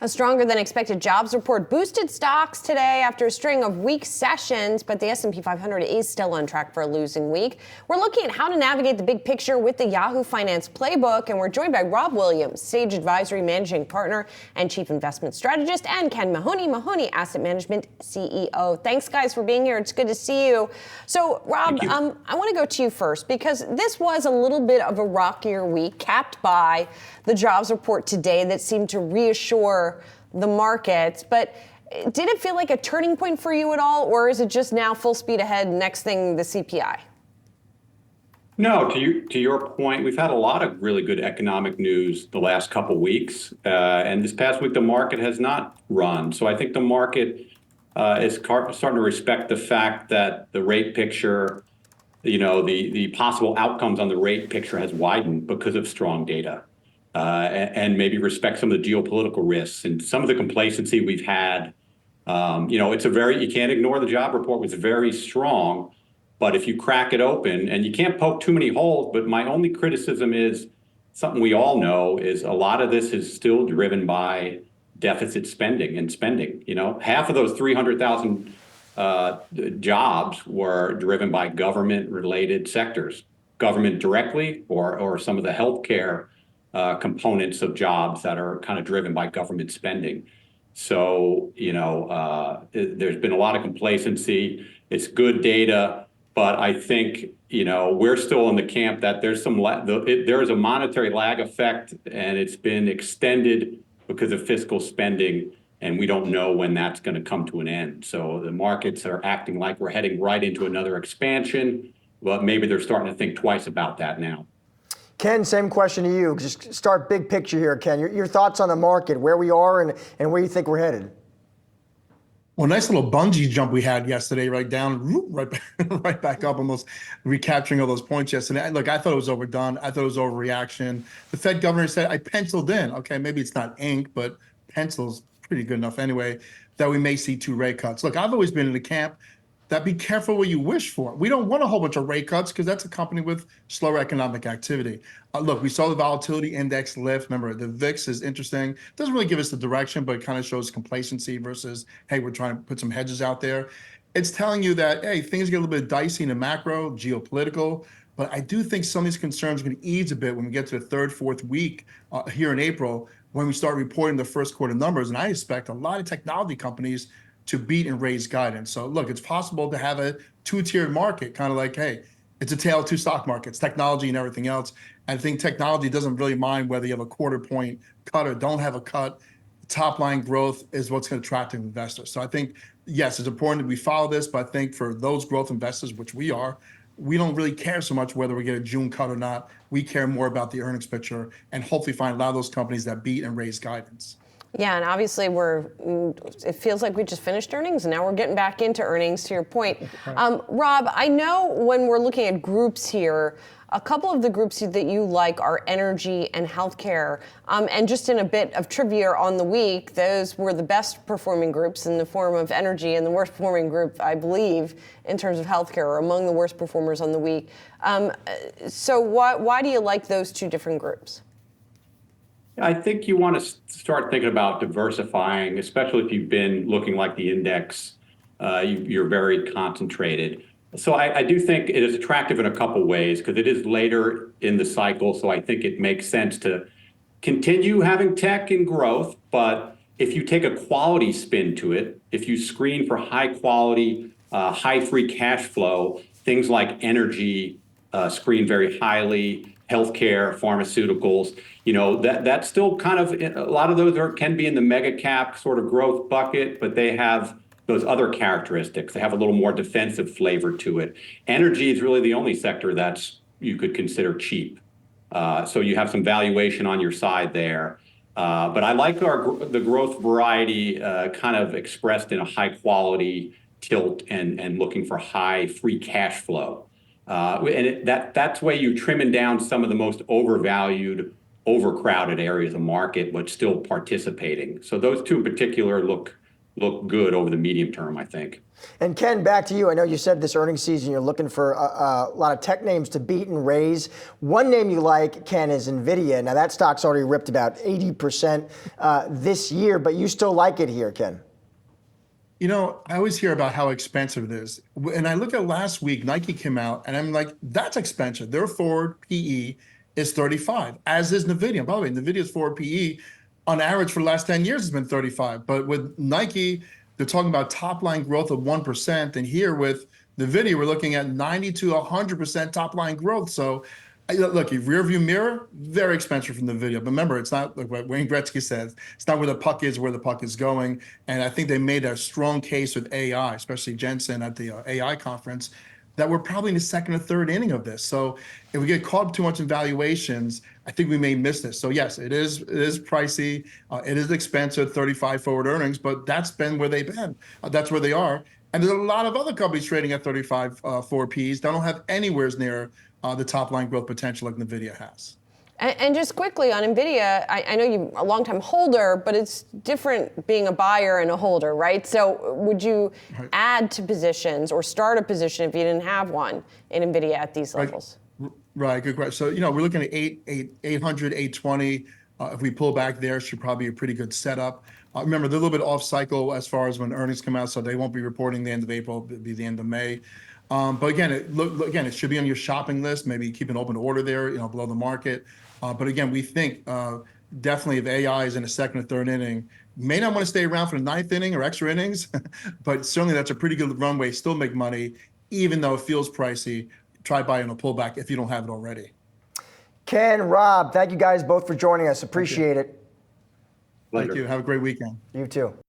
A stronger than expected jobs report boosted stocks today after a string of weak sessions, but the S&P 500 is still on track for a losing week. We're looking at how to navigate the big picture with the Yahoo Finance Playbook, and we're joined by Rob Williams, Sage Advisory Managing Partner and Chief Investment Strategist, and Ken Mahoney, Mahoney Asset Management CEO. Thanks, guys, for being here. It's good to see you. So, Rob, I want to go to you first because this was a little bit of a rockier week, capped by the jobs report today that seemed to reassure the markets. But did it feel like a turning point for you at all, or is it just now full speed ahead, next thing the CPI? No, to your point, we've had a lot of really good economic news the last couple of weeks. And this past week, the market has not run. So I think the market is starting to respect the fact that the rate picture, the possible outcomes on the rate picture has widened because of strong data. And maybe respect some of the geopolitical risks and some of the complacency we've had. You can't ignore the job report was very strong, but if you crack it open, and you can't poke too many holes, but my only criticism is something we all know is a lot of this is still driven by deficit spending. Half of those 300,000 jobs were driven by government-related sectors, government directly or some of the healthcare components of jobs that are kind of driven by government spending. So, there's been a lot of complacency. It's good data, but I think, we're still in the camp that there's there is a monetary lag effect, and it's been extended because of fiscal spending, and we don't know when that's going to come to an end. So the markets are acting like we're heading right into another expansion, but maybe they're starting to think twice about that now. Ken, same question to you. Just start big picture here, Ken. Your thoughts on the market, where we are and where you think we're headed. Well, nice little bungee jump we had yesterday, right down, right back up, almost recapturing all those points yesterday. Look, I thought it was overdone. I thought it was overreaction. The Fed governor said, I penciled in. Okay, maybe it's not ink, but pencil's pretty good enough anyway, that we may see 2 rate cuts. Look, I've always been in the camp that be careful what you wish for. We don't want a whole bunch of rate cuts because that's accompanied with slower economic activity. Look, we saw the volatility index lift. Remember, the VIX is interesting. Doesn't really give us the direction, but it kind of shows complacency versus, hey, we're trying to put some hedges out there. It's telling you that, hey, things get a little bit dicey in the macro, geopolitical, but I do think some of these concerns are going to ease a bit when we get to the 3rd, 4th week here in April, when we start reporting the first quarter numbers. And I expect a lot of technology companies to beat and raise guidance. So look, it's possible to have a 2-tiered market, kind of like, hey, it's a tale of 2 stock markets, technology and everything else. I think technology doesn't really mind whether you have a quarter point cut or don't have a cut. Top line growth is what's going to attract investors. So I think, yes, it's important that we follow this, but I think for those growth investors, which we are, we don't really care so much whether we get a June cut or not. We care more about the earnings picture and hopefully find a lot of those companies that beat and raise guidance. Yeah, and obviously it feels like we just finished earnings and now we're getting back into earnings, to your point. Rob, I know when we're looking at groups here, a couple of the groups that you like are energy and healthcare. And just in a bit of trivia on the week, those were the best performing groups in the form of energy, and the worst performing group, I believe, in terms of healthcare, are among the worst performers on the week. So why do you like those 2 different groups? I think you want to start thinking about diversifying, especially if you've been looking like the index. You're very concentrated. So I do think it is attractive in a couple ways because it is later in the cycle. So I think it makes sense to continue having tech and growth. But if you take a quality spin to it, if you screen for high quality, high free cash flow, things like energy screen very highly, healthcare, pharmaceuticals, that's still kind of, a lot of those can be in the mega cap sort of growth bucket, but they have those other characteristics. They have a little more defensive flavor to it. Energy is really the only sector that's you could consider cheap. So you have some valuation on your side there. But I like the growth variety kind of expressed in a high quality tilt and looking for high free cash flow. And that's where you're trimming down some of the most overvalued, overcrowded areas of market, but still participating. So those 2 in particular look look good over the medium term, I think. And Ken, back to you. I know you said this earnings season you're looking for a lot of tech names to beat and raise. One name you like, Ken, is NVIDIA. Now that stock's already ripped about 80% this year, but you still like it here, Ken. You know, I always hear about how expensive it is. And I look at last week, Nike came out and I'm like, that's expensive. Their forward PE is 35, as is NVIDIA. By the way, NVIDIA's forward PE on average for the last 10 years has been 35. But with Nike, they're talking about top line growth of 1%. And here with NVIDIA, we're looking at 90 to 100% top line growth. So look, rear view mirror, very expensive from NVIDIA. But remember, it's not like what Wayne Gretzky says, it's not where the puck is, where the puck is going. And I think they made a strong case with AI, especially Jensen at the AI conference, that we're probably in the second or third inning of this. So if we get caught up too much in valuations, I think we may miss this. So yes, it is pricey. It is expensive, 35 forward earnings, but that's been where they've been. That's where they are. And there's a lot of other companies trading at 35 forward Ps that don't have anywhere near the top line growth potential like NVIDIA has. And just quickly on NVIDIA, I know you're a long-time holder, but it's different being a buyer and a holder, right? So would you add to positions or start a position if you didn't have one in NVIDIA at these levels? Right, good question. So, you know, we're looking at 800, 820. If we pull back there, should probably be a pretty good setup. Remember, they're a little bit off cycle as far as when earnings come out, so they won't be reporting the end of April, it'll be the end of May. But again, it should be on your shopping list. Maybe keep an open order there, you know, below the market. But again, we think definitely if AI is in a second or third inning, may not want to stay around for the ninth inning or extra innings, but certainly that's a pretty good runway. Still make money, even though it feels pricey. Try buying a pullback if you don't have it already. Ken, Rob, thank you guys both for joining us. Appreciate it. Pleasure. Thank you. Have a great weekend. You too.